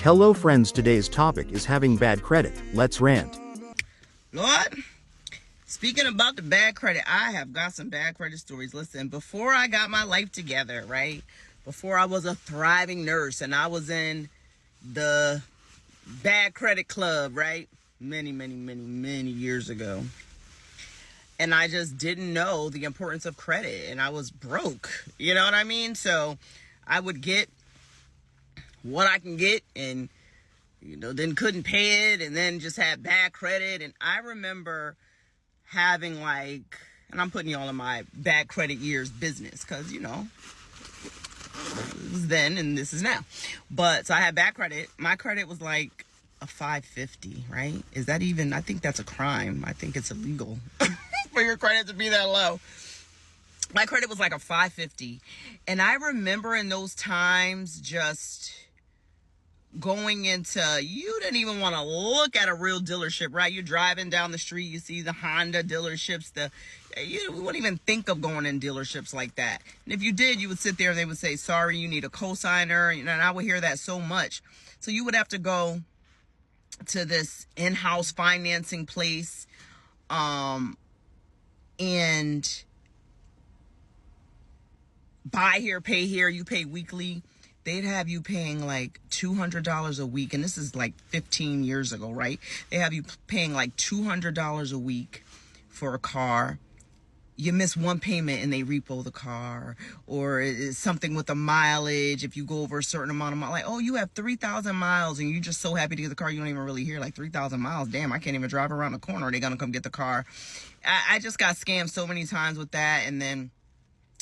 Hello friends, today's topic is having bad credit. Let's rant. Lord, speaking about the bad credit, I have got some bad credit stories. Listen, before I got my life together, right? Before I was a thriving nurse and I was in the bad credit club, right? Many years ago. And I just didn't know the importance of credit and I was broke. You know what I mean? So I would get what I can get and then couldn't pay it and then just had bad credit. And I remember having and I'm putting y'all in my bad credit years business because, it was then and this is now. But so I had bad credit. My credit was like a 550, right? Is that even, I think that's a crime. I think it's illegal for your credit to be that low. My credit was like a 550. And I remember in those times just going into, you didn't even want to look at a real dealership, right? You're driving down the street, you see the Honda dealerships, we wouldn't even think of going in dealerships like that. And if you did, you would sit there and they would say, sorry, you need a cosigner. And I would hear that so much. So you would have to go to this in-house financing place, and buy here, pay here, you pay weekly. They'd have you paying like $200 a week. And this is like 15 years ago, right? They have you paying like $200 a week for a car. You miss one payment and they repo the car, or it's something with the mileage. If you go over a certain amount of miles, like, oh, you have 3,000 miles and you're just so happy to get the car. You don't even really hear like 3,000 miles. Damn, I can't even drive around the corner. They're going to come get the car. I just got scammed so many times with that. And then,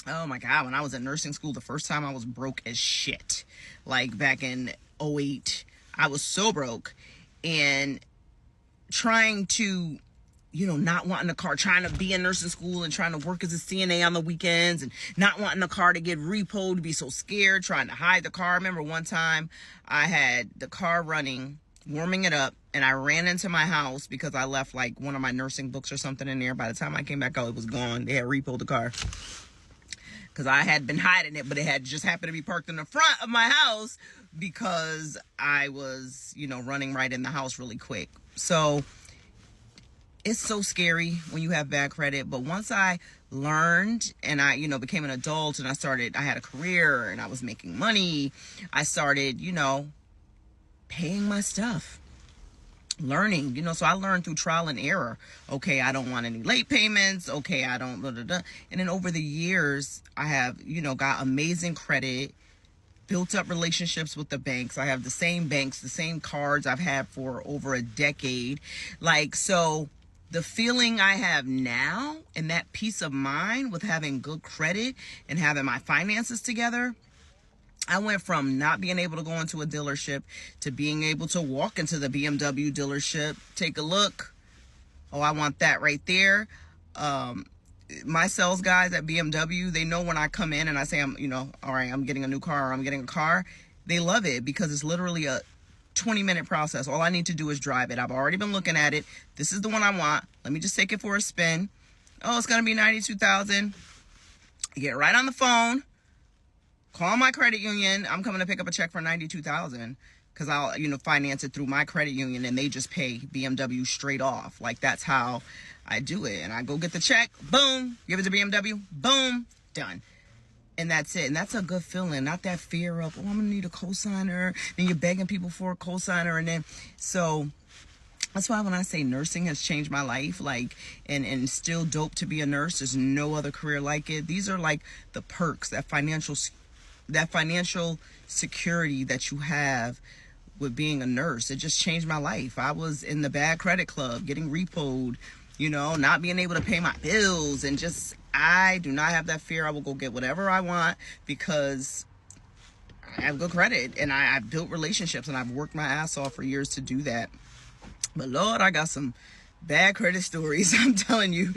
oh my God, when I was in nursing school, the first time I was broke as shit. Like back in '08, I was so broke and trying to, not wanting a car, trying to be in nursing school and trying to work as a CNA on the weekends and not wanting the car to get repoed, to be so scared, trying to hide the car. I remember one time I had the car running, warming it up, and I ran into my house because I left like one of my nursing books or something in there. By the time I came back out, it was gone. They had repoed the car. Because I had been hiding it, but it had just happened to be parked in the front of my house because I was, running right in the house really quick. So it's so scary when you have bad credit. But once I learned and I, became an adult and I had a career and I was making money, I started, paying my stuff. Learning, so I learned through trial and error. Okay, I don't want any late payments. Okay, I don't, blah, blah, blah. And then over the years, I have, got amazing credit, built up relationships with the banks. I have the same banks, the same cards I've had for over a decade. So the feeling I have now and that peace of mind with having good credit and having my finances together, I went from not being able to go into a dealership to being able to walk into the BMW dealership, take a look. Oh, I want that right there. My sales guys at BMW, they know when I come in and I say, all right, I'm getting a new car or I'm getting a car. They love it because it's literally a 20-minute process. All I need to do is drive it. I've already been looking at it. This is the one I want. Let me just take it for a spin. Oh, it's going to be $92,000. I get right on the phone. Call my credit union. I'm coming to pick up a check for $92,000 because I'll, finance it through my credit union and they just pay BMW straight off. Like that's how I do it. And I go get the check, boom, give it to BMW, boom, done. And that's it. And that's a good feeling. Not that fear of, oh, I'm going to need a cosigner. Then you're begging people for a cosigner. And then, so that's why when I say nursing has changed my life, and still dope to be a nurse, there's no other career like it. These are like the perks, that financial security that you have with being a nurse. It just changed my life. I was in the bad credit club, getting repoed, not being able to pay my bills, and I do not have that fear. I will go get whatever I want because I have good credit and I've built relationships and I've worked my ass off for years to do that. But Lord, I got some bad credit stories. I'm telling you,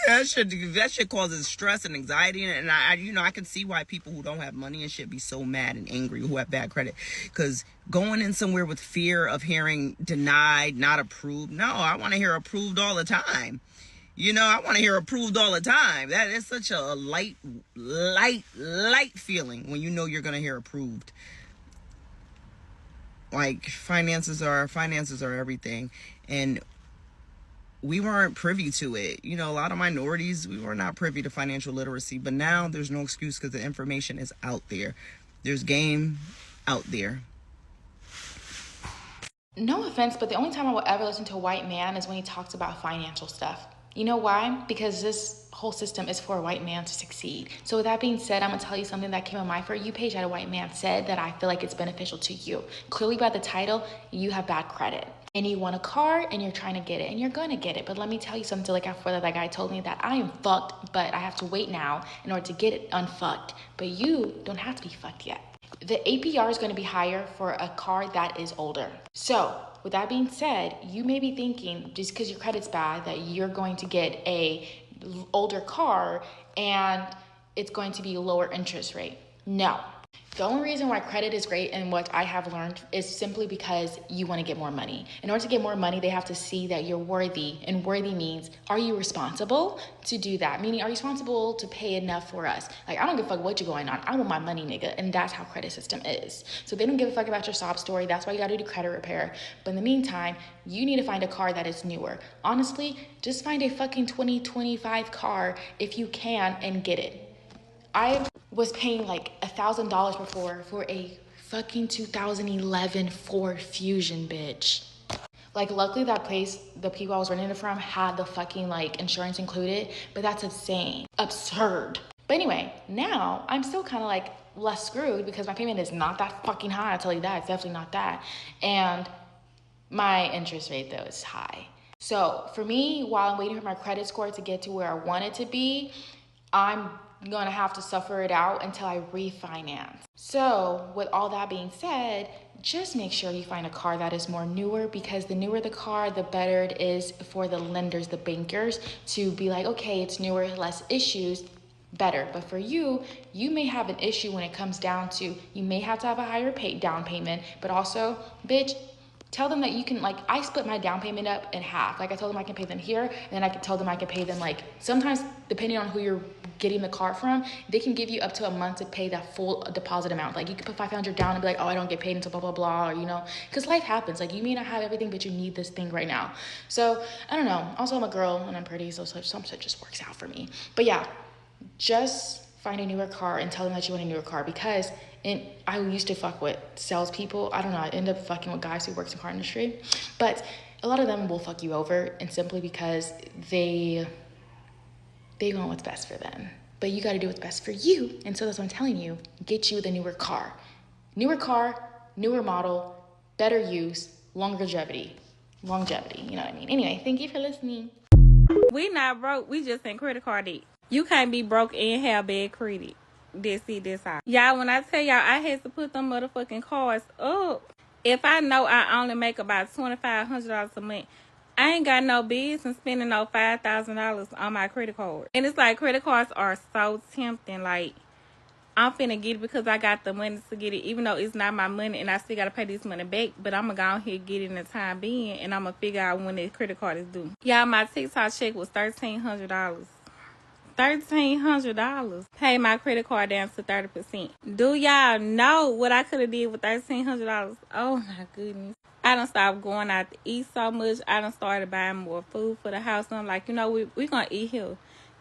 that shit causes stress and anxiety. And I can see why people who don't have money and shit be so mad and angry who have bad credit. Because going in somewhere with fear of hearing denied, not approved. No, I want to hear approved all the time. I want to hear approved all the time. That is such a light feeling when you're going to hear approved. Like finances are everything, and we weren't privy to it. You know, a lot of minorities, we were not privy to financial literacy, but now there's no excuse because the information is out there. There's game out there. No offense, but the only time I will ever listen to a white man is when he talks about financial stuff. You know why? Because this whole system is for a white man to succeed. So with that being said, I'm gonna tell you something that came on my For You page that a white man said that I feel like it's beneficial to you. Clearly by the title, you have bad credit. And you want a car and you're trying to get it and you're gonna get it. But let me tell you something, like after that guy told me that I am fucked, but I have to wait now in order to get it unfucked. But you don't have to be fucked yet. The APR is going to be higher for a car that is older. So with that being said, you may be thinking just because your credit's bad that you're going to get a older car and it's going to be a lower interest rate. No. The only reason why credit is great and what I have learned is simply because you want to get more money. In order to get more money, they have to see that you're worthy. And worthy means, are you responsible to do that? Meaning, are you responsible to pay enough for us? Like, I don't give a fuck what you're going on. I want my money, nigga. And that's how credit system is. So they don't give a fuck about your sob story. That's why you got to do credit repair. But in the meantime, you need to find a car that is newer. Honestly, just find a fucking 2025 car if you can and get it. I was paying like $1,000 before for a fucking 2011 Ford Fusion, bitch. Like, luckily that place, the people I was renting it from had the fucking like insurance included, but that's insane, absurd. But anyway, now I'm still kind of like less screwed because my payment is not that fucking high. I'll tell you that, it's definitely not that. And my interest rate though is high. So for me, while I'm waiting for my credit score to get to where I want it to be, I'm gonna have to suffer it out until I refinance. So with all that being said, just make sure you find a car that is more newer, because the newer the car, the better it is for the lenders, the bankers, to be like, okay, it's newer, less issues, better. But for you, you may have an issue when it comes down to, you may have to have a higher down payment, but also, bitch, tell them that you can, like, I split my down payment up in half. Like, I told them I can pay them here, and then I can tell them I can pay them, like, sometimes depending on who you're getting the car from, they can give you up to a month to pay that full deposit amount. Like, you can put $500 down and be like, oh, I don't get paid until blah, blah, blah, or, you know, because life happens. Like, you may not have everything, but you need this thing right now. So, I don't know. Also, I'm a girl, and I'm pretty, so some shit just works out for me. But yeah, just find a newer car and tell them that you want a newer car, because I used to fuck with salespeople. I don't know. I end up fucking with guys who works in car industry, but a lot of them will fuck you over, and simply because they want what's best for them. But you got to do what's best for you, and so that's what I'm telling you. Get you the newer car, newer model, better use, longevity. You know what I mean? Anyway, thank you for listening. We not broke. We just in credit card debt. You can't be broke and have bad credit. This out. Y'all, when I tell y'all I had to put them motherfucking cards up, if I know I only make about $2,500 a month, I ain't got no business spending no $5,000 on my credit card. And it's like, credit cards are so tempting. Like, I'm finna get it because I got the money to get it, even though it's not my money and I still gotta pay this money back. But I'm gonna go ahead and get it in the time being, and I'm gonna figure out when the credit card is due. Y'all, my TikTok check was $1,300. $1,300. Pay my credit card down to 30%. Do y'all know what I could have did with $1,300? Oh my goodness. I done stopped going out to eat so much. I done started buying more food for the house. And I'm like, you know, we gonna eat here.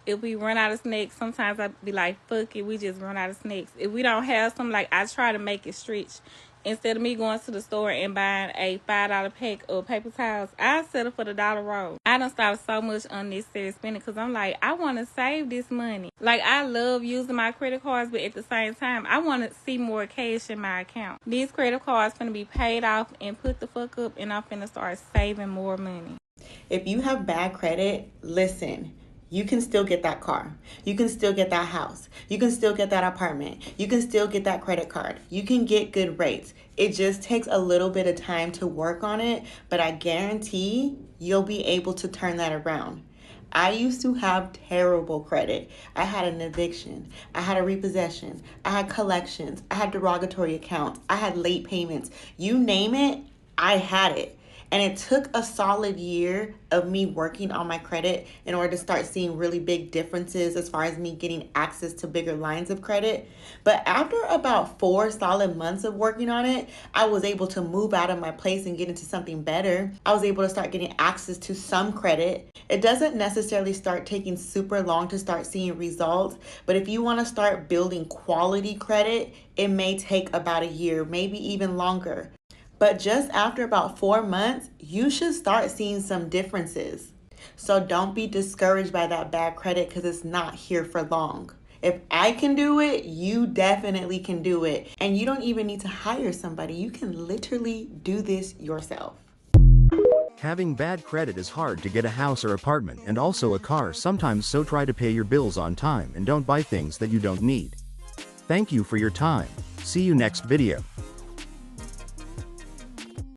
If we run out of snacks, sometimes I be like, fuck it, we just run out of snacks. If we don't have some, like, I try to make it stretch. Instead of me going to the store and buying a $5 pack of paper towels, I settle for the dollar roll. I done stopped so much unnecessary spending because I'm like, I want to save this money. Like, I love using my credit cards, but at the same time, I want to see more cash in my account. These credit cards finna be paid off and put the fuck up, and I'm finna start saving more money. If you have bad credit, listen. You can still get that car. You can still get that house. You can still get that apartment. You can still get that credit card. You can get good rates. It just takes a little bit of time to work on it, but I guarantee you'll be able to turn that around. I used to have terrible credit. I had an eviction. I had a repossession. I had collections. I had derogatory accounts. I had late payments. You name it, I had it. And it took a solid year of me working on my credit in order to start seeing really big differences as far as me getting access to bigger lines of credit. But after about 4 solid months of working on it, I was able to move out of my place and get into something better. I was able to start getting access to some credit. It doesn't necessarily start taking super long to start seeing results, but if you want to start building quality credit, it may take about a year, maybe even longer. But just after about 4 months, you should start seeing some differences. So don't be discouraged by that bad credit because it's not here for long. If I can do it, you definitely can do it. And you don't even need to hire somebody. You can literally do this yourself. Having bad credit is hard to get a house or apartment and also a car sometimes, so try to pay your bills on time and don't buy things that you don't need. Thank you for your time. See you next video.